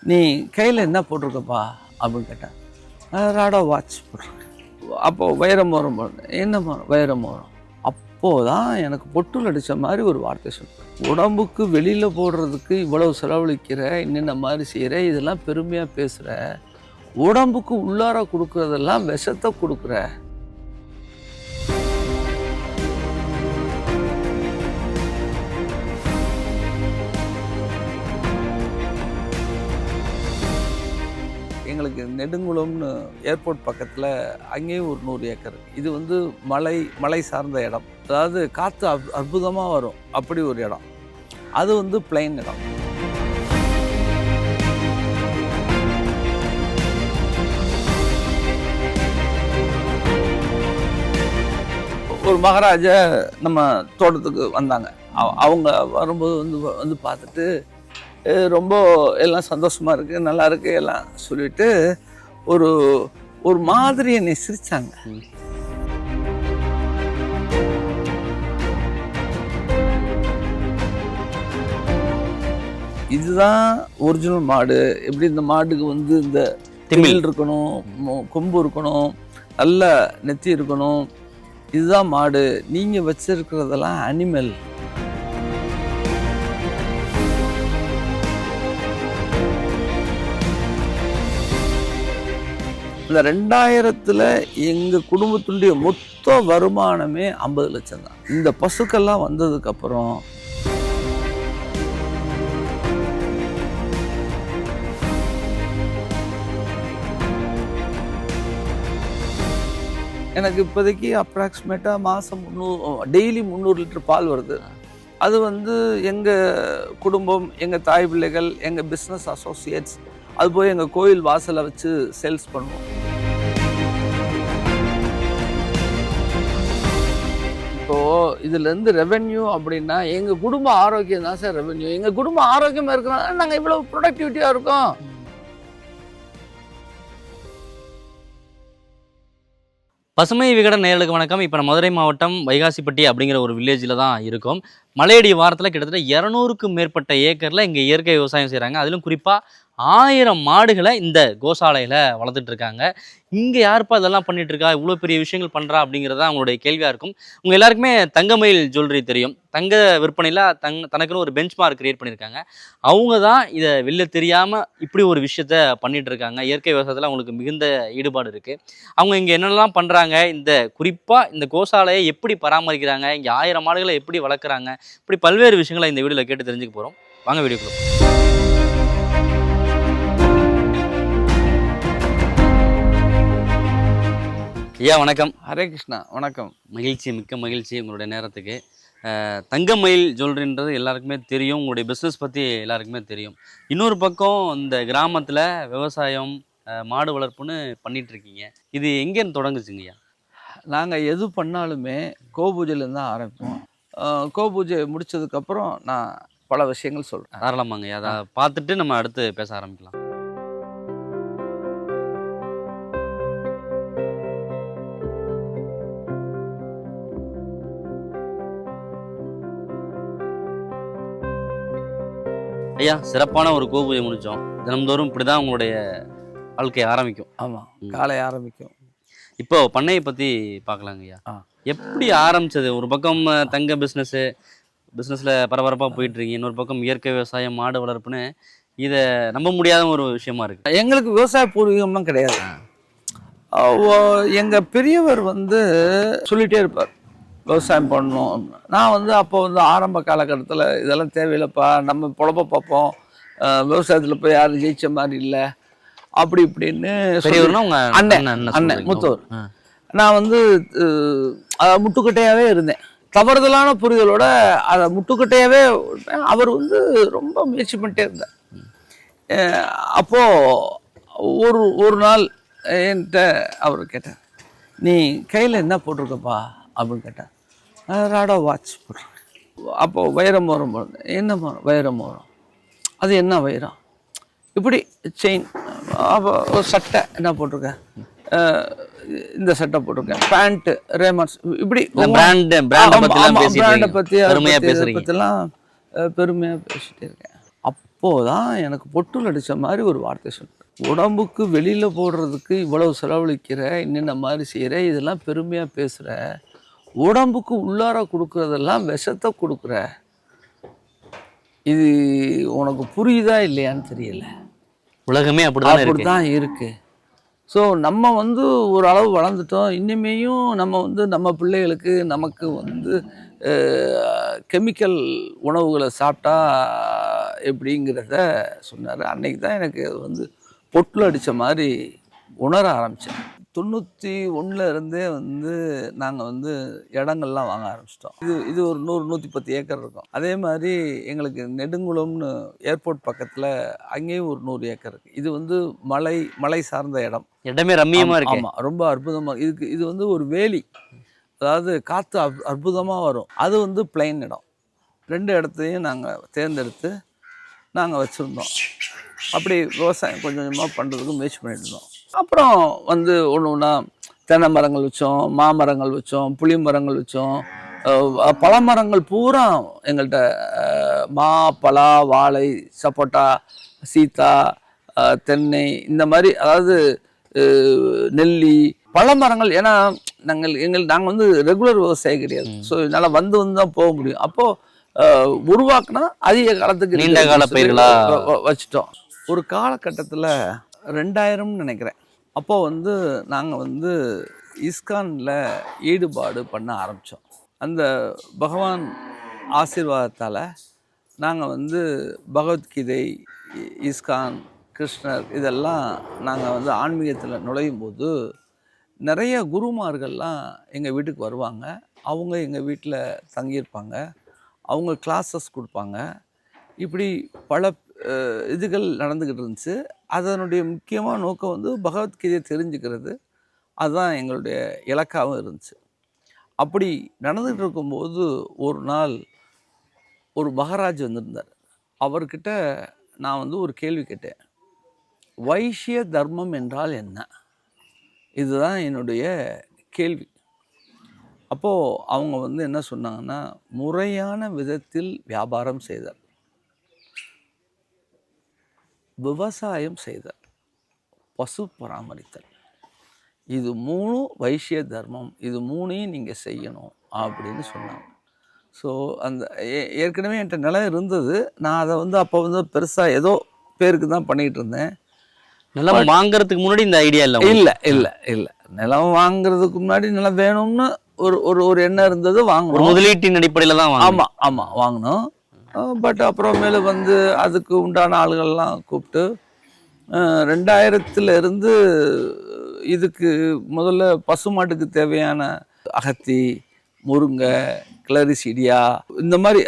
நீ கையில் என்ன போட்டிருக்கப்பா அப்படின்னு கேட்டேன். ராடா வாட்ச் போட்டிருக்கேன். அப்போது வைரமோரம் போடுறேன். என்னம்மா வைரமோரம்? அப்போதான் எனக்கு பொட்டுல் அடித்த மாதிரி ஒரு வார்த்தை சொல்லுவேன். உடம்புக்கு வெளியில் போடுறதுக்கு இவ்வளவு செலவழிக்கிற, என்னென்ன மாதிரி செய்கிற, இதெல்லாம் பெருமையாக பேசுகிற, உடம்புக்கு உள்ளார கொடுக்குறதெல்லாம் விஷத்தை கொடுக்குற. எங்களுக்கு நெடுங்குளம்னு ஏர்போர்ட் பக்கத்தில் அங்கேயும் ஒரு 100 ஏக்கர். இது வந்து மலை சார்ந்த இடம். அதாவது காற்று அற்புதமாக வரும், அப்படி ஒரு இடம். அது வந்து பிளைன் இடம். ஒரு மகாராஜா நம்ம தோட்டத்துக்கு வந்தாங்க. அவங்க வரும்போது வந்து பார்த்துட்டு ரொம்ப எல்லாம் சந்தோஷமாக இருக்குது, நல்லா இருக்குது எல்லாம் சொல்லிட்டு ஒரு மாதிரி என்னை சிரித்தாங்க. இதுதான் ஒரிஜினல் மாடு. எப்படி இந்த மாட்டுக்கு வந்து இந்த திமில் இருக்கணும், கொம்பு இருக்கணும், நல்ல நெத்தி இருக்கணும், இதுதான் மாடு. நீங்கள் வச்சிருக்கிறதெல்லாம் அனிமல். இந்த 2000 எங்கள் குடும்பத்துடைய மொத்த வருமானமே 50 லட்சம் தான். இந்த பசுக்கெல்லாம் வந்ததுக்கப்புறம் எனக்கு இப்போதைக்கு அப்ராக்சிமேட்டாக மாதம் டெய்லி 300 லிட்டர் பால் வருது. அது வந்து எங்கள் குடும்பம், எங்கள் தாய் பிள்ளைகள், எங்கள் பிஸ்னஸ் அசோசியேட்ஸ், அது போய் எங்கள் கோயில் வாசலை வச்சு சேல்ஸ் பண்ணுவோம். இப்போது இதுலேருந்து ரெவென்யூ அப்படின்னா எங்கள் குடும்ப ஆரோக்கியம் தான் சார் ரெவென்யூ. எங்கள் குடும்பம் ஆரோக்கியமாக இருக்கிறனால நாங்கள் இவ்வளோ ப்ரொடக்டிவிட்டியாக இருக்கோம். பசுமை விகடன் நேயர்களுக்கு வணக்கம். இப்போ நம்ம மதுரை மாவட்டம் வைகாசிப்பட்டி அப்படிங்கிற ஒரு வில்லேஜில் தான் இருக்கும். மலையடி வாரத்தில் கிட்டத்தட்ட 200க்கும் மேற்பட்ட ஏக்கரில் இங்கே இயற்கை விவசாயம் செய்கிறாங்க. அதிலும் குறிப்பாக 1000 மாடுகளை இந்த கோசாலையில் வளர்த்துட்டு இருக்காங்க. இங்கே யாருப்பா இதெல்லாம் பண்ணிட்டு இருக்கா, இவ்வளோ பெரிய விஷயங்கள் பண்ணுறா அப்படிங்கிறது தான் அவங்களுடைய கேள்வியாக இருக்கும். உங்கள் எல்லாருக்குமே தங்கமயில் ஜுவல்லரி தெரியும். தங்க விற்பனையில் தனக்குன்னு ஒரு பெஞ்ச் மார்க் கிரியேட் பண்ணியிருக்காங்க. அவங்க தான் இதை வெளில தெரியாமல் இப்படி ஒரு விஷயத்த பண்ணிட்டு இருக்காங்க. இயற்கை விவசாயத்தில் அவங்களுக்கு மிகுந்த ஈடுபாடு இருக்குது. அவங்க இங்கே என்னென்னலாம் பண்ணுறாங்க, இந்த குறிப்பாக இந்த கோசாலையை எப்படி பராமரிக்கிறாங்க, இங்கே 1000 மாடுகளை எப்படி வளர்க்குறாங்க, இப்படி பல்வேறு விஷயங்களை இந்த வீடியோவில் கேட்டு தெரிஞ்சுக்க போகிறோம். வாங்க வீடியோக்குள்ள. ஐயா வணக்கம். ஹரே கிருஷ்ணா. வணக்கம். மகிழ்ச்சி, மிக்க மகிழ்ச்சி உங்களுடைய நேரத்துக்கு. தங்கமயில் ஜுவல்லரின்றது எல்லாருக்குமே தெரியும், உங்களுடைய பிஸ்னஸ் பற்றி எல்லாருக்குமே தெரியும். இன்னொரு பக்கம் இந்த கிராமத்தில் விவசாயம், மாடு வளர்ப்புன்னு பண்ணிகிட்ருக்கீங்க. இது எங்கேருந்து தொடங்குச்சுங்கய்யா? நாங்கள் எது பண்ணாலுமே கோபூஜையிலேருந்து தான் ஆரம்பிப்போம். கோபூஜை முடித்ததுக்கப்புறம் நான் பல விஷயங்கள் சொல்கிறேன். தாராளமாங்க. அதை பார்த்துட்டு நம்ம அடுத்து பேச ஆரம்பிக்கலாம். ஐயா, சிறப்பான ஒரு கோபூஜை முடித்தோம். தினம்தோறும் இப்படி தான் உங்களுடைய வாழ்க்கை ஆரம்பிக்கும். ஆமாம், காலை ஆரம்பிக்கும். இப்போ பண்ணையை பற்றி பார்க்கலாங்க ஐயா. எப்படி ஆரம்பிச்சது? ஒரு பக்கம் தங்க பிஸ்னஸில் பரபரப்பாக போயிட்டுருக்கீங்க, இன்னொரு பக்கம் இயற்கை விவசாயம், மாடு வளர்ப்புன்னு இதை நம்ப முடியாத ஒரு விஷயமா இருக்குது. எங்களுக்கு விவசாய பூர்வீகம்லாம் கிடையாது. எங்கள் பெரியவர் வந்து சொல்லிகிட்டே இருப்பார், விவசாயம் பண்ணணும். நான் அப்போ ஆரம்ப காலகட்டத்தில் இதெல்லாம் தேவையில்லைப்பா, நம்ம பொழப்ப பார்ப்போம், விவசாயத்தில் போய் யாரும் ஜெயிச்ச மாதிரி இல்லை அப்படி இப்படின்னு அண்ணன் மூத்தவர். நான் முட்டுக்கட்டையாகவே இருந்தேன். தவறுதலான புரிதலோட அதை முட்டுக்கட்டையாகவே அவர் ரொம்ப முயற்சி பண்ணிட்டே இருந்தார். அப்போது ஒரு நாள் என்கிட்ட அவர் கேட்டார், நீ கையில் என்ன போட்டிருக்கப்பா அப்படின்னு கேட்டார். ராடா வாட்ச் போட்டிருக்கேன். அப்போது வைரமோரம் போடுறேன். என்னம்மா வைரமோரம்? அது என்ன வைரம்? இப்படி செயின். அப்போ ஒரு சட்டை என்ன போட்டிருக்கேன், இந்த சட்டை போட்டிருக்கேன், பேண்ட்டு, ரேமன்ஸ், இப்படி பிராண்டை பற்றிலாம் பெருமையாக பேசிகிட்டே இருக்கேன். அப்போதான் எனக்கு பொட்டுல் அடித்த மாதிரி ஒரு வார்த்தை சொன்னேன். உடம்புக்கு வெளியில் போடுறதுக்கு இவ்வளவு செலவழிக்கிற, என்னென்ன மாதிரி செய்கிற, இதெல்லாம் பெருமையாக பேசுகிற, உடம்புக்கு உள்ளார கொடுக்குறதெல்லாம் விஷத்தை கொடுக்குற, இது உனக்கு புரியுதா இல்லையான்னு தெரியல. உலகமே அப்படிதான் அப்படிதான் இருக்கு. ஸோ நம்ம வந்து ஒரு அளவு வளர்ந்துட்டோம். இனிமேயும் நம்ம பிள்ளைகளுக்கு நமக்கு கெமிக்கல் உணவுகளை சாப்பிட்டா எப்படிங்கிறத சொன்னார். அன்னைக்கு தான் எனக்கு பொட்டில் அடித்த மாதிரி உணர ஆரம்பித்தேன். 91 இருந்தே நாங்கள் இடங்கள்லாம் வாங்க ஆரம்பிச்சிட்டோம். இது ஒரு 100-110 ஏக்கர் இருக்கும். அதே மாதிரி எங்களுக்கு நெடுங்குளம்னு ஏர்போர்ட் பக்கத்தில் அங்கேயும் ஒரு 100 ஏக்கர் இருக்குது. இது மலை சார்ந்த இடம். இடமே ரம்மியமாக இருக்கு. ஆமாம், ரொம்ப அற்புதமாக இது ஒரு வேலி. அதாவது காற்று அற்புதமாக வரும். அது பிளைன் இடம். 2 இடத்தையும் நாங்கள் தேர்ந்தெடுத்து நாங்கள் வச்சுருந்தோம். அப்படி விவசாயம் கொஞ்சம் கொஞ்சமாக பண்ணுறதுக்கு முயற்சி பண்ணிட்டு இருந்தோம். அப்புறம் ஒன்று ஒன்றா தென்னை மரங்கள் வச்சோம், மாமரங்கள் வச்சோம், புளி மரங்கள் வச்சோம், பல மரங்கள் பூரா எங்கள்கிட்ட மா, பலா, வாழை, சப்போட்டா, சீத்தா, தென்னை, இந்த மாதிரி, அதாவது நெல்லி, பல மரங்கள். ஏன்னா நாங்கள் ரெகுலர் விவசாயி கிடையாது. ஸோ என்னால் வந்து தான் போக முடியும். அப்போது உருவாக்குனா அதிக காலத்துக்கு நீண்ட கால பயிர்களா வச்சுட்டோம். ஒரு காலகட்டத்தில் 2000 நினைக்கிறேன். அப்போது நாங்கள் இஸ்கானில் ஈடுபாடு பண்ண ஆரம்பித்தோம். அந்த பகவான் ஆசீர்வாதத்தால் நாங்கள் பகவத்கீதை, இஸ்கான், கிருஷ்ணர் இதெல்லாம் நாங்கள் ஆன்மீகத்தில் நுழையும் போது நிறைய குருமார்கள்லாம் எங்கள் வீட்டுக்கு வருவாங்க. அவங்க எங்கள் வீட்டில் தங்கியிருப்பாங்க. அவங்க கிளாஸஸ் கொடுப்பாங்க. இப்படி பல இதுகள் நடந்துக்கிட்டு இருந்துச்சு. அதனுடைய முக்கியமான நோக்கம் பகவத்கீதையை தெரிஞ்சுக்கிறது. அதுதான் எங்களுடைய இலக்காகவும் இருந்துச்சு. அப்படி நடந்துகிட்டு இருக்கும்போது ஒரு நாள் ஒரு மகாராஜ் வந்திருந்தார். அவர்கிட்ட நான் ஒரு கேள்வி கேட்டேன். வைஷ்ய தர்மம் என்றால் என்ன? இதுதான் என்னுடைய கேள்வி. அப்போது அவங்க என்ன சொன்னாங்கன்னா, முறையான விதத்தில் வியாபாரம் செய்தல், விவசாயம் செய்தல், பசு பராமரித்தல், இது 3 வைஷ்ய தர்மம். இது 3ஐயும் நீங்கள் செய்யணும் அப்படின்னு சொன்னாங்க. ஸோ அந்த ஏற்கனவே என்கிட்ட நிலம் இருந்தது. நான் அதை அப்போ பெருசாக ஏதோ பேருக்கு தான் பண்ணிகிட்டு இருந்தேன். நிலம் வாங்குறதுக்கு முன்னாடி இந்த ஐடியா இல்லை நிலம் வாங்குறதுக்கு முன்னாடி நிலம் வேணும்னு ஒரு எண்ணம் இருந்தது. வாங்கணும், முதலீட்டின் அடிப்படையில் தான். ஆமாம் வாங்கினோம். பட் அப்புறமேலு அதுக்கு உண்டான ஆளுகள்லாம் கூப்பிட்டு 2000 இருந்து இதுக்கு முதல்ல பசுமாட்டுக்கு தேவையான அகத்தி, முருங்கை, கிளரிசிடியா, இந்த மாதிரி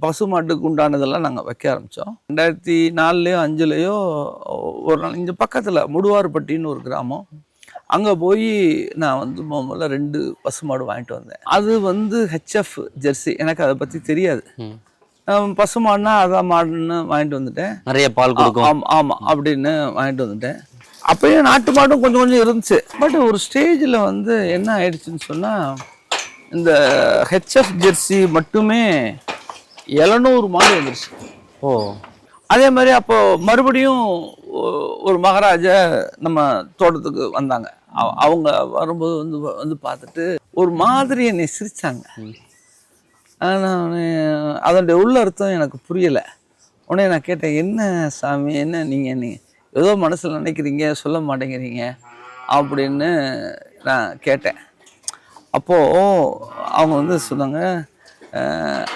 பசுமாட்டுக்கு உண்டானதெல்லாம் நாங்கள் வைக்க ஆரம்பித்தோம். 2004 5 ஒரு நாள் இங்கே பக்கத்தில் முடுவார்பட்டின்னு ஒரு கிராமம், அங்கே போய் நான் முதல்ல 2 பசுமாடு வாங்கிட்டு வந்தேன். அது ஹெச்எஃப் ஜெர்சி. எனக்கு அதை பற்றி தெரியாது. பசுமாடுனா அதான் மாடுன்னு வாங்கிட்டு வந்துட்டேன். நிறைய பால் கொடுக்கும். ஆமாம் அப்படின்னு வாங்கிட்டு வந்துட்டேன். அப்பயும் நாட்டு மாடும் கொஞ்சம் கொஞ்சம் இருந்துச்சு. பட் ஒரு ஸ்டேஜில் என்ன ஆயிடுச்சுன்னு சொன்னால், இந்த ஹெச்எஃப் ஜெர்சி மட்டுமே 700 மாடு வந்துருச்சு. அதே மாதிரி அப்போது மறுபடியும் ஒரு மகாராஜா நம்ம தோட்டத்துக்கு வந்தாங்க. அவங்க வரும்போது பார்த்துட்டு ஒரு மாதிரி என்னை சிரித்தாங்க. அதனுடைய உள்ள அர்த்தம் எனக்கு புரியலை. உடனே நான் கேட்டேன், என்ன சாமி, என்ன நீங்கள் ஏதோ மனசில் நினைக்கிறீங்க, சொல்ல மாட்டேங்கிறீங்க அப்படின்னு நான் கேட்டேன். அப்போது அவங்க சொன்னாங்க,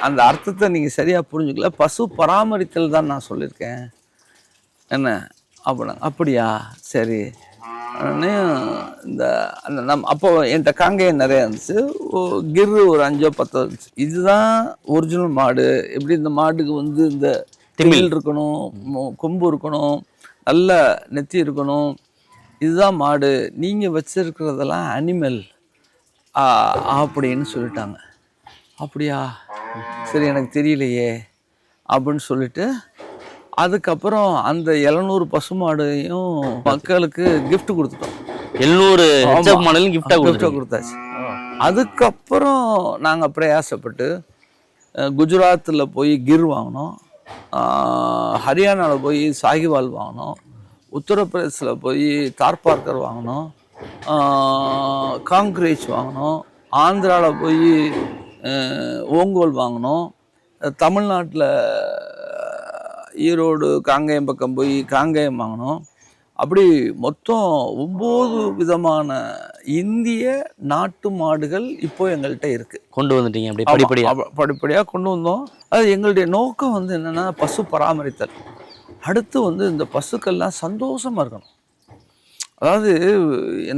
அந்த அர்த்தத்தை நீங்கள் சரியாக புரிஞ்சுக்கல, பசு பராமரித்தல் தான் நான் சொல்லியிருக்கேன் என்ன அப்படியா, சரி. அப்போ என்கிட்ட காங்கேயம் நிறைய இருந்துச்சு. கிரு ஒரு 5-10 இருந்துச்சு. இதுதான் ஒரிஜினல் மாடு. எப்படி இந்த மாடுக்கு இந்த திமில் இருக்கணும், கொம்பு இருக்கணும், நல்ல நெத்தி இருக்கணும், இதுதான் மாடு. நீங்கள் வச்சிருக்கிறதெல்லாம் அனிமல் அப்படின்னு சொல்லிட்டாங்க. அப்படியா, சரி, எனக்கு தெரியலையே அப்படின்னு சொல்லிட்டு அதுக்கப்புறம் அந்த 700 பசுமாடையும் மக்களுக்கு கிஃப்ட் கொடுத்துட்டோம். 700 மாடலும் கிஃப்டாக கொடுத்தாச்சு. அதுக்கப்புறம் நாங்கள் பிரயாசப்பட்டு குஜராத்தில் போய் கிர் வாங்கினோம். ஹரியானாவில் போய் சாகிவால் வாங்கினோம், உத்தரப்பிரதேசில் போய் தார்பார்க்கர் வாங்கினோம், காங்கிரேஜ் வாங்கினோம், ஆந்திராவில் போய் ஓங்கோல் வாங்கினோம், தமிழ்நாட்டில் ஈரோடு காங்கேயம் பக்கம் போய் காங்கேயம் வாங்கினோம். அப்படி மொத்தம் 9 விதமான இந்திய நாட்டு மாடுகள் இப்போ எங்கள்கிட்ட இருக்குது. கொண்டு வந்துட்டீங்க அப்படி படிப்படியாக படிப்படியாக கொண்டு வந்தோம். அது எங்களுடைய நோக்கம் வந்து என்னென்னா பசு பராமரித்தல். அடுத்து வந்து இந்த பசுக்கள்லாம் சந்தோஷமாக இருக்கணும். அதாவது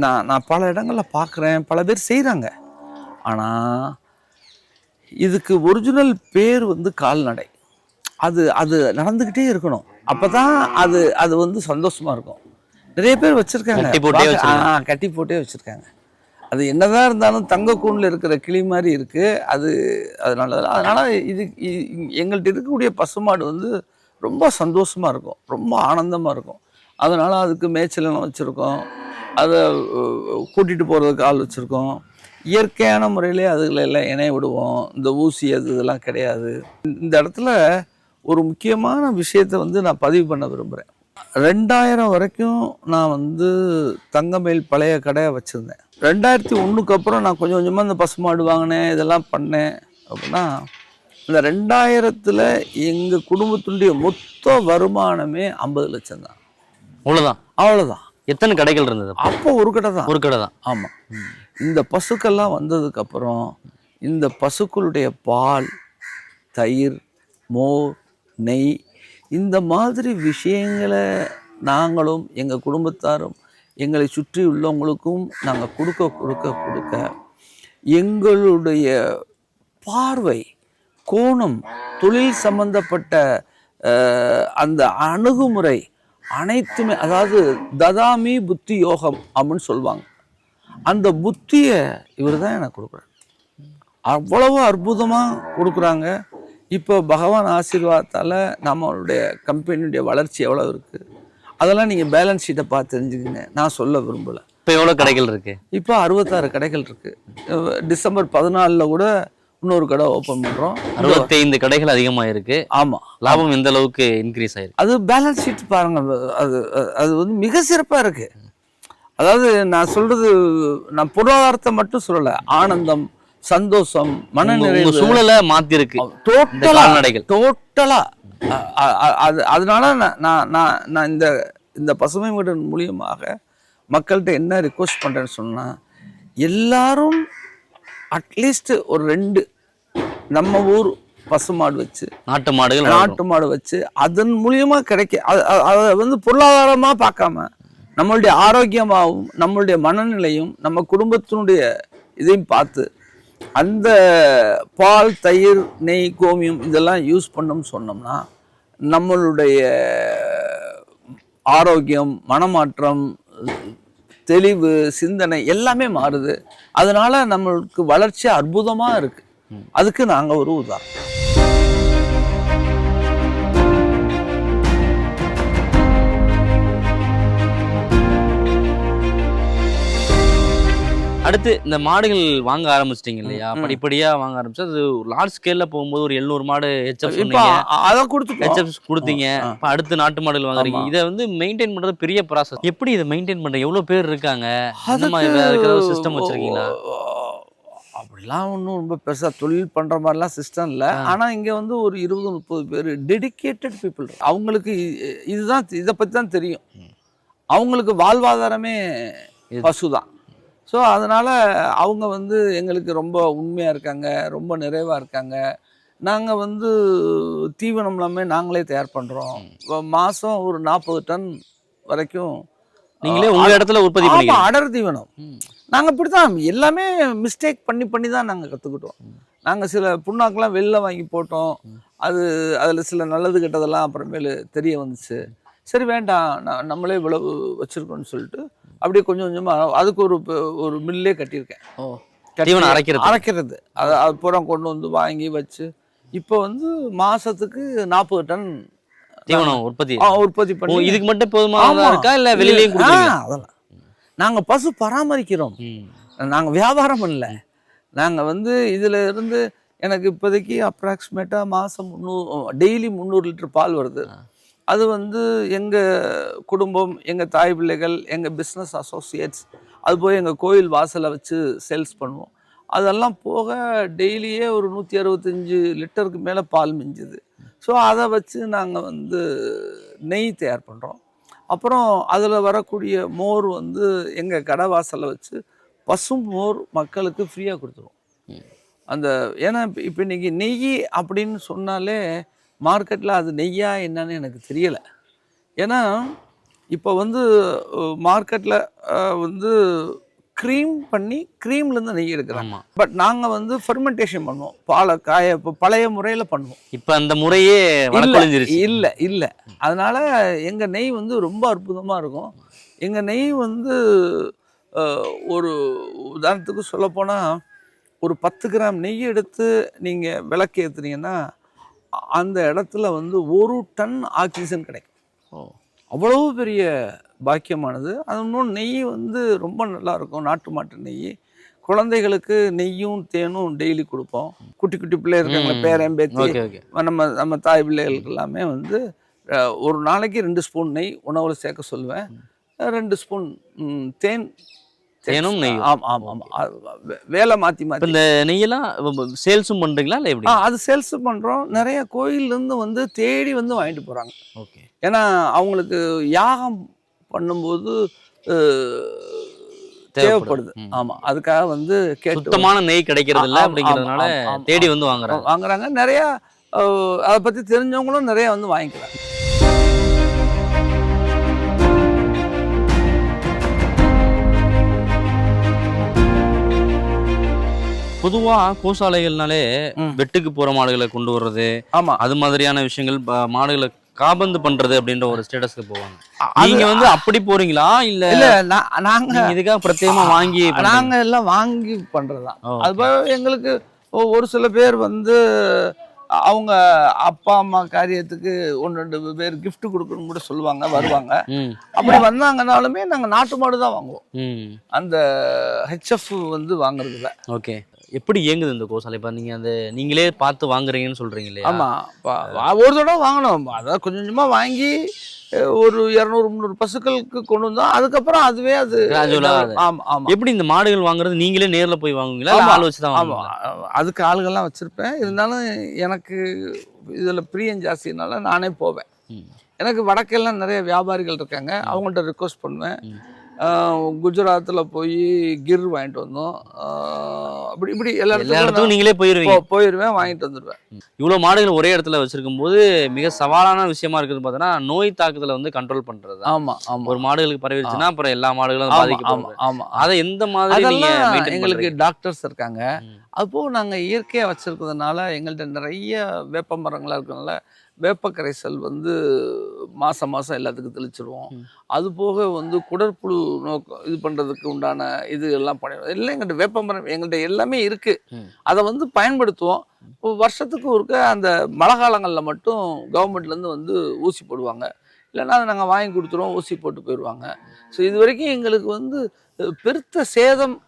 நான் பல இடங்களில் பார்க்குறேன், பல பேர் செய்கிறாங்க. ஆனால் இதுக்கு ஒரிஜினல் பேர் வந்து கால்நடை. அது அது நடந்துக்கிட்டே இருக்கணும். அப்போ தான் அது வந்து சந்தோஷமாக இருக்கும். நிறைய பேர் வச்சுருக்காங்க, கட்டி போட்டே வச்சுருக்காங்க. அது என்னதான் இருந்தாலும் தங்க கூண்டில் இருக்கிற கிளி மாதிரி இருக்குது. அதனால் இது எங்கள்கிட்ட இருக்கக்கூடிய பசுமாடு வந்து ரொம்ப சந்தோஷமாக இருக்கும், ரொம்ப ஆனந்தமாக இருக்கும். அதனால் அதுக்கு மேய்ச்சலாம் வச்சுருக்கோம், அதை கூட்டிகிட்டு போகிறதுக்கு ஆள் வச்சுருக்கோம். இயற்கையான முறையிலே அதுகளெல்லாம் இணைய விடுவோம். இந்த ஊசி இதெல்லாம் கிடையாது. இந்த இடத்துல ஒரு முக்கியமான விஷயத்தை வந்து நான் பதிவு பண்ண விரும்புகிறேன். 2000 வரைக்கும் நான் வந்து தங்கமேல் பழைய கடையை வச்சுருந்தேன். 2001க்கு அப்புறம் நான் கொஞ்சம் கொஞ்சமாக இந்த பசுமாடு வாங்கினேன், இதெல்லாம் பண்ணேன். அப்படின்னா இந்த 2000ல் எங்கள் குடும்பத்தினுடைய மொத்த வருமானமே 50 லட்சம் தான். அவ்வளோதான். எத்தனை கடைகள் இருந்தது அப்போ? ஒரு கடை தான். ஆமாம். இந்த பசுக்கள்லாம் வந்ததுக்கப்புறம் இந்த பசுக்களுடைய பால், தயிர், மோர், நெய், இந்த மாதிரி விஷயங்களை நாங்களும் எங்கள் குடும்பத்தாரும் எங்களை சுற்றி உள்ளவங்களுக்கும் நாங்கள் கொடுக்க எங்களுடைய பார்வை, கோணம், தொழில் சம்பந்தப்பட்ட அந்த அணுகுமுறை அனைத்துமே, அதாவது ததாமி புத்தி யோகம் அப்படின்னு சொல்லுவாங்க. அந்த புத்தியை இவர் தான் எனக்கு கொடுக்குறாரு. அவ்வளவு அற்புதமாக கொடுக்குறாங்க. இப்போ பகவான் ஆசீர்வாதத்தால் நம்மளுடைய கம்பெனியுடைய வளர்ச்சி எவ்வளோ இருக்குது அதெல்லாம் நீங்கள் பேலன்ஸ் ஷீட்டை பார்த்து தெரிஞ்சுக்கங்க. நான் சொல்ல விரும்பலை. இப்போ எவ்வளோ கடைகள் இருக்குது? இப்போ 66 கடைகள் இருக்குது. டிசம்பர் 14 கூட இன்னொரு கடை ஓப்பன் பண்ணுறோம். 65 கடைகள் அதிகமாக இருக்குது. ஆமாம். லாபம் எந்த அளவுக்கு இன்க்ரீஸ் ஆயிருக்கு? அது பேலன்ஸ் ஷீட் பாருங்கள், அது வந்து மிக சிறப்பாக இருக்குது. அதாவது நான் சொல்கிறது, நான் பொருளாதாரத்தை மட்டும் சொல்லலை, ஆனந்தம், சந்தோஷம், மனநிறைவு, சூழலை மாத்தி இருக்கு டோட்டலா. அதனால நான் இந்த பசுமை வீடு மூலியமாக மக்கள்கிட்ட என்ன ரிக்வெஸ்ட் பண்றேன்னு சொன்னா, எல்லாரும் அட்லீஸ்ட் ஒரு 2 நம்ம ஊர் பசுமாடு வச்சு, நாட்டு மாடு வச்சு, அதன் மூலியமா அதை வந்து பொருளாதாரமா பார்க்காம நம்மளுடைய ஆரோக்கியமாகவும் நம்மளுடைய மனநிலையும் நம்ம குடும்பத்தினுடைய இதையும் பார்த்து அந்த பால், தயிர், நெய், கோமியம் இதெல்லாம் யூஸ் பண்ணோம்னு சொன்னோம்னா நம்மளுடைய ஆரோக்கியம், மனமாற்றம், தெளிவு, சிந்தனை எல்லாமே மாறுது. அதனால நம்மளுக்கு வளர்ச்சி அற்புதமாக இருக்கு. அதுக்கு நாங்கள் ஒரு உதாரணம். அடுத்து இந்த மாடுகள் வாங்க ஆரம்பிச்சிட்டீங்க இல்லையா? படிப்படியா வாங்க ஆரம்பிச்சு அது லார்ஜ் ஸ்கேல்ல போகும்போது ஒரு 700 மாடு கொடுத்தீங்க. அடுத்து நாட்டு மாடுகள் வாங்குறீங்க. இதை வந்து மெயின்டைன் பண்றது பெரிய ப்ராசஸ். எப்படி இதை மெயின்டைன் பண்ற? எவ்வளவு பேர் இருக்காங்க? சிஸ்டம் வச்சிருக்கீங்களா? அப்படிலாம் ஒன்றும் ரொம்ப பெருசாக தொழில் பண்ணுற மாதிரிலாம் சிஸ்டம் இல்லை. ஆனால் இங்கே வந்து ஒரு 20-30 பேர் டெடிக்கேட்டட் பீப்புள். அவங்களுக்கு இதை பற்றி தான் தெரியும். அவங்களுக்கு வாழ்வாதாரமே பசு தான். ஸோ அதனால் அவங்க வந்து எங்களுக்கு ரொம்ப உண்மையாக இருக்காங்க, ரொம்ப நிறைவாக இருக்காங்க. நாங்கள் வந்து தீவனம் எல்லாமே நாங்களே தயார் பண்ணுறோம். மாதம் ஒரு 40 டன் வரைக்கும் நீங்களே உங்கள் இடத்துல உற்பத்தி பண்ணி அடர் தீவனம். நாங்கள் இப்படி தான் எல்லாமே மிஸ்டேக் பண்ணி தான் நாங்கள் கற்றுக்கிட்டோம். நாங்கள் சில புண்ணாக்கெலாம் வெளில வாங்கி போட்டோம். அதில் சில நல்லது கெட்டதெல்லாம் அப்புறமேலு தெரிய வந்துச்சு. சரி வேண்டாம், நம்மளே இவ்வளவு வச்சுருக்கோன்னு சொல்லிட்டு அப்படியே கொஞ்சம் கொஞ்சமாக அதுக்கு ஒரு மில்லே கட்டியிருக்கேன். அரைக்கிறது அது பூரா கொண்டு வந்து வாங்கி வச்சு இப்போ வந்து மாதத்துக்கு 40 டன் தீவனம் உற்பத்தி பண்ணி. இதுக்கு மட்டும் போதுமானதா இருக்கா இல்லை வெளியிலையும் கொடுக்குறீங்களா? அதெல்லாம் நாங்கள் பசு பராமரிக்கிறோம். நாங்கள் வியாபாரம் பண்ணல. நாங்கள் வந்து இதில் இருந்து எனக்கு இப்போதைக்கு அப்ராக்சிமேட்டாக மாதம் டெய்லி 300 லிட்டர் பால் வருது. அது வந்து எங்கள் குடும்பம், எங்கள் தாய் பிள்ளைகள், எங்கள் பிஸ்னஸ் அசோசியேட்ஸ், அது போய் எங்கள் கோயில் வாசலை வச்சு சேல்ஸ் பண்ணுவோம். அதெல்லாம் போக டெய்லியே ஒரு 165 லிட்டருக்கு மேலே பால் மிஞ்சுது. ஸோ அதை வச்சு நாங்கள் வந்து நெய் தயார் பண்ணுறோம். அப்புறம் அதில் வரக்கூடிய மோர் வந்து எங்கள் கடை வாசலை வச்சு பசும் மோர் மக்களுக்கு ஃப்ரீயாக கொடுத்துருவோம். அந்த ஏன்னா இப்போ இன்றைக்கி நெய் அப்படின்னு சொன்னாலே மார்க்கெட்டில் அது நெய்யா என்னன்னு எனக்கு தெரியலை. ஏன்னா இப்போ வந்து மார்க்கெட்டில் வந்து க்ரீம் பண்ணி க்ரீம்லேருந்து நெய் எடுக்கிறாங்க. பட் நாங்கள் வந்து ஃபெர்மெண்டேஷன் பண்ணுவோம், பாலை காய இப்போ பழைய முறையில் பண்ணுவோம். இப்போ அந்த முறையே இல்லை அதனால் எங்கள் நெய் வந்து ரொம்ப அற்புதமாக இருக்கும். எங்கள் நெய் வந்து ஒரு உதாரணத்துக்கு சொல்லப்போனால் ஒரு 10 கிராம் நெய் எடுத்து நீங்கள் விளக்கு ஏற்றுனீங்கன்னா அந்த இடத்துல வந்து 1 டன் ஆக்சிஜன் கிடைக்கும். அவ்வளவு பெரிய பாக்கியமானது. அது இன்னும் நெய் வந்து ரொம்ப நல்லாயிருக்கும். நாட்டு மாட்டு நெய். குழந்தைகளுக்கு நெய்யும் தேனும் டெய்லி கொடுப்போம். குட்டி குட்டி பிள்ளை இருக்காங்க, பேரன் பேத்தி, நம்ம தாய் பிள்ளைகளுக்கு எல்லாமே வந்து ஒரு நாளைக்கு 2 ஸ்பூன் நெய் உணவில் சேர்க்க சொல்லுவேன். 2 ஸ்பூன் தேனும் நெய். ஆமாம். வேலை மாற்றி இந்த நெய்யெல்லாம் சேல்ஸும் பண்ணுறீங்களா இல்லை எப்படி? அது சேல்ஸும் பண்ணுறோம். நிறைய கோயிலேருந்து வந்து தேடி வந்து வாங்கிட்டு போகிறாங்க. ஓகே. ஏன்னா அவங்களுக்கு யாகம் பண்ணும்போது தேவைப்படுது. ஆமாம், அதுக்காக வந்து சுத்தமான நெய் கிடைக்கிறது இல்லை அப்படிங்கிறதுனால தேடி வந்து வாங்குறாங்க. நிறையா அதை பற்றி தெரிஞ்சவங்களும் நிறையா வந்து வாங்கிக்கிறாங்க. பொதுவாக கோசாலைகள்னாலே வெட்டுக்கு போற மாடுகளை கொண்டு வர்றது, அது மாதிரியான விஷயங்கள், மாடுகளை காபந்து பண்றது அப்படின்ற ஒரு ஸ்டேட்டஸ்க்கு போவாங்க. நீங்க வந்து அப்படி போறீங்களா இல்ல நாங்க இதுக்காக பிரத்யேகமா வாங்கி? நாங்க எல்லாம் வாங்கி பண்றதுதான். அது எங்களுக்கு ஒரு சில பேர் வந்து அவங்க அப்பா அம்மா காரியத்துக்கு 1-2 பேர் கிஃப்ட் கொடுக்கணும் கூட சொல்லுவாங்க, வருவாங்க. அப்படி வந்தாங்கனாலுமே நாங்க நாட்டு மாடு தான் வாங்குவோம். அந்த ஹெச்எஃப் வந்து வாங்குறது இல்லை. ஓகே. எப்படி இயங்குது இந்த கோசாலை? இப்போ நீங்கள் அந்த நீங்களே பார்த்து வாங்குறீங்கன்னு சொல்கிறீங்க இல்லையா? ஆமாம், ஒரு தடவை வாங்கினோம். அதாவது கொஞ்சம் கொஞ்சமாக வாங்கி ஒரு 200-300 பசுக்களுக்கு கொண்டு வந்தோம். அதுக்கப்புறம் அதுவே அது. ஆமாம். எப்படி இந்த மாடுகள் வாங்குறது நீங்களே நேரில் போய் வாங்குவீங்களா, ஆள் வச்சு தான்? ஆமாம், அதுக்கு ஆளுகள்லாம் வச்சுருப்பேன். இருந்தாலும் எனக்கு இதில் பிரியம் ஜாஸ்தினால நானே போவேன். எனக்கு வடக்கெல்லாம் நிறைய வியாபாரிகள் இருக்காங்க, அவங்கள்ட்ட ரிக்வஸ்ட் பண்ணுவேன். குஜராத்தில் போய் கிர் வாங்கிட்டு வந்தோம். இப்படி எல்லா இடத்துக்கும் நீங்களே போயிடுவேன், வாங்கிட்டு வந்துடுவேன். இவ்வளோ மாடுகள் ஒரே இடத்துல வச்சிருக்கும் போது மிக சவாலான விஷயமா இருக்குது பார்த்தோன்னா நோய் தாக்குதலை வந்து கண்ட்ரோல் பண்றது. ஆமாம், ஒரு மாடுகளுக்கு பரவிடுச்சுன்னா அப்புறம் எல்லா மாடுகளும் பாதிக்கப்படும். ஆமாம், அதை எந்த மாதிரி எங்களுக்கு டாக்டர்ஸ் இருக்காங்க. அப்போது நாங்கள் இயற்கையாக வச்சுருக்கிறதுனால எங்கள்கிட்ட நிறைய வேப்ப மரங்களாக இருக்கிறதுனால வேப்ப கரைசல் வந்து மாதம் எல்லாத்துக்கும் தெளிச்சிடுவோம். அது போக வந்து குடற்புழு இது பண்ணுறதுக்கு உண்டான இது எல்லாம் பண்ணிடுவோம். எல்லாம் எங்கள்கிட்ட வேப்ப மரம் எங்கள்கிட்ட எல்லாமே இருக்குது. அதை வந்து பயன்படுத்துவோம். வருஷத்துக்கு ஒருக்க அந்த மழை காலங்களில் மட்டும் கவர்மெண்ட்லேருந்து வந்து ஊசி போடுவாங்க. இல்லைன்னா அதை நாங்கள் வாங்கி கொடுத்துருவோம், ஊசி போட்டு போயிடுவாங்க. ஸோ இது வரைக்கும் எங்களுக்கு வந்து பெருத்த சேதம்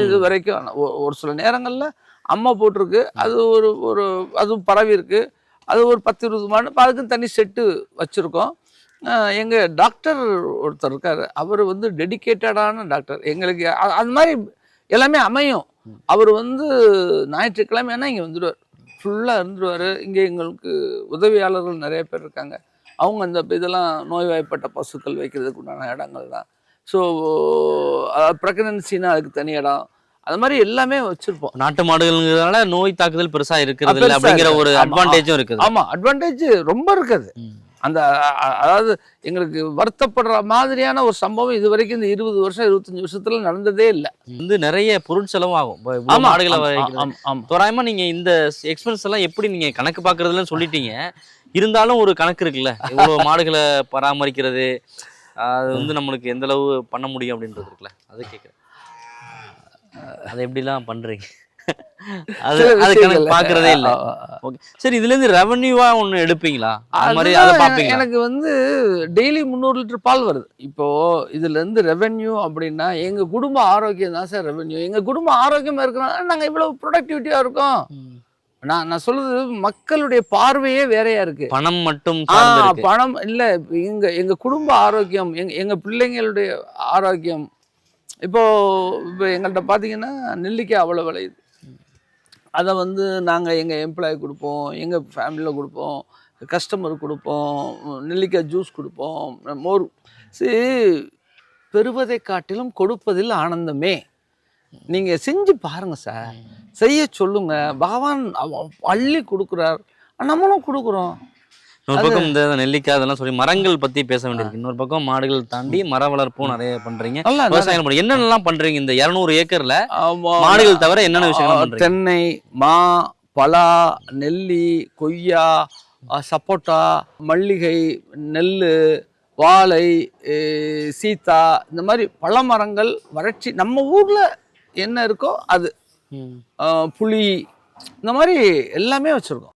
இது வரைக்கும். ஒரு சில நேரங்களில் அம்மா போட்டிருக்கு, அது ஒரு அதுவும் பரவி இருக்கு. அது ஒரு 10-20 மாடு, அதுக்கு தனி செட்டு வச்சுருக்கோம். எங்கள் டாக்டர் ஒருத்தர் இருக்கார், அவர் வந்து டெடிக்கேட்டடான டாக்டர். எங்களுக்கு அது மாதிரி எல்லாமே அமையும். அவர் வந்து ஞாயிற்றுக்கிழமைன்னா இங்கே வந்துடுவார், ஃபுல்லாக இருந்துடுவார். இங்கே எங்களுக்கு உதவியாளர்கள் நிறைய பேர் இருக்காங்க. அவங்க அந்த இதெல்லாம் நோய்வாய்ப்பட்ட பசுக்கள் வைக்கிறதுக்கு உண்டான இடங்கள் தான். ஸோ ப்ரெக்னன்சின்னா அதுக்கு தனி இடம், அது மாதிரி எல்லாமே வச்சிருப்போம். நாட்டு மாடுகள்ங்கிறதுனால நோய் தாக்குதல் பெருசா இருக்கிறது இல்லை அப்படிங்கிற ஒரு அட்வான்டேஜும் இருக்குது. ஆமாம், அட்வான்டேஜ் ரொம்ப இருக்குது. அந்த அதாவது எங்களுக்கு வருத்தப்படுற மாதிரியான ஒரு சம்பவம் இது வரைக்கும் இந்த 20 வருஷம் 25 வருஷத்துல நடந்ததே இல்லை. வந்து நிறைய பொருட்செலவும் ஆகும் மாடுகளை. தோராயமா நீங்க இந்த எக்ஸ்பென்ஸ் எல்லாம் எப்படி நீங்க கணக்கு பாக்குறதுன்னு சொல்லிட்டீங்க, இருந்தாலும் ஒரு கணக்கு இருக்குல்ல, இவ்வளவு மாடுகளை பராமரிக்கிறது அது வந்து நம்மளுக்கு எந்த அளவு பண்ண முடியும் அப்படின்றது இருக்குல்ல, அதை கேட்குறேன். அதை எப்படிலாம் பண்றீங்க? அது கணக்கு பாக்குறதே இல்லை. ஓகே, சரி. இதுல இருந்து ரெவன்யூவா ஒண்ணு எடுப்பீங்களா? அது மாதிரி அதை பாப்பீங்களா? எனக்கு வந்து டெய்லி 300 லிட்டர் பால் வருது. இப்போ இதுல இருந்து ரெவன்யூ அப்படின்னா எங்க குடும்ப ஆரோக்கியம் தான் சார் ரெவன்யூ. எங்க குடும்ப ஆரோக்கியமா இருக்கிறனால நாங்க இவ்வளவு ப்ரொடக்டிவிட்டியா இருக்கோம். நான் சொல்றது மக்களுடைய பார்வையே வேறையா இருக்கு. பணம் மட்டும் சார்ந்து இருக்கு. பணம் இல்ல, எங்க குடும்ப ஆரோக்கியம், எங்க பிள்ளைங்களுடைய ஆரோக்கியம். இப்போ எங்கள்கிட்ட பார்த்தீங்கன்னா நெல்லிக்காய் அவ்வளோ விளையுது. அதை வந்து நாங்கள் எங்கள் எம்ப்ளாயி கொடுப்போம், எங்கள் ஃபேமிலியில் கொடுப்போம், கஸ்டமருக்கு கொடுப்போம், நெல்லிக்காய் ஜூஸ் கொடுப்போம், மோர். சரி, பெறுவதை காட்டிலும் கொடுப்பதில் ஆனந்தமே. நீங்கள் செஞ்சு பாருங்க சார், செய்ய சொல்லுங்க. பகவான் அள்ளி கொடுக்குறார், நம்மளும் கொடுக்குறோம். இன்னொரு பக்கம் இந்த நெல்லிக்காய் அதெல்லாம் சொல்லி மரங்கள் பத்தி பேச வேண்டியிருக்கு. இன்னொரு பக்கம் மாடுகள் தாண்டி மர வளர்ப்பும் நிறைய பண்றீங்க, விவசாயம் பண்றீங்க. என்னென்னலாம் பண்றீங்க இந்த 200 ஏக்கர்ல? மாடுகள் தவிர என்னென்ன விஷயங்கள் பண்றீங்க? தென்னை, மா, பலா, நெல்லி, கொய்யா, சப்போட்டா, மல்லிகை, நெல், வாழை, சீத்தா, இந்த மாதிரி பல மரங்கள், வறட்சி நம்ம ஊர்ல என்ன இருக்கோ அது, புளி, இந்த மாதிரி எல்லாமே வச்சிருக்கோம்.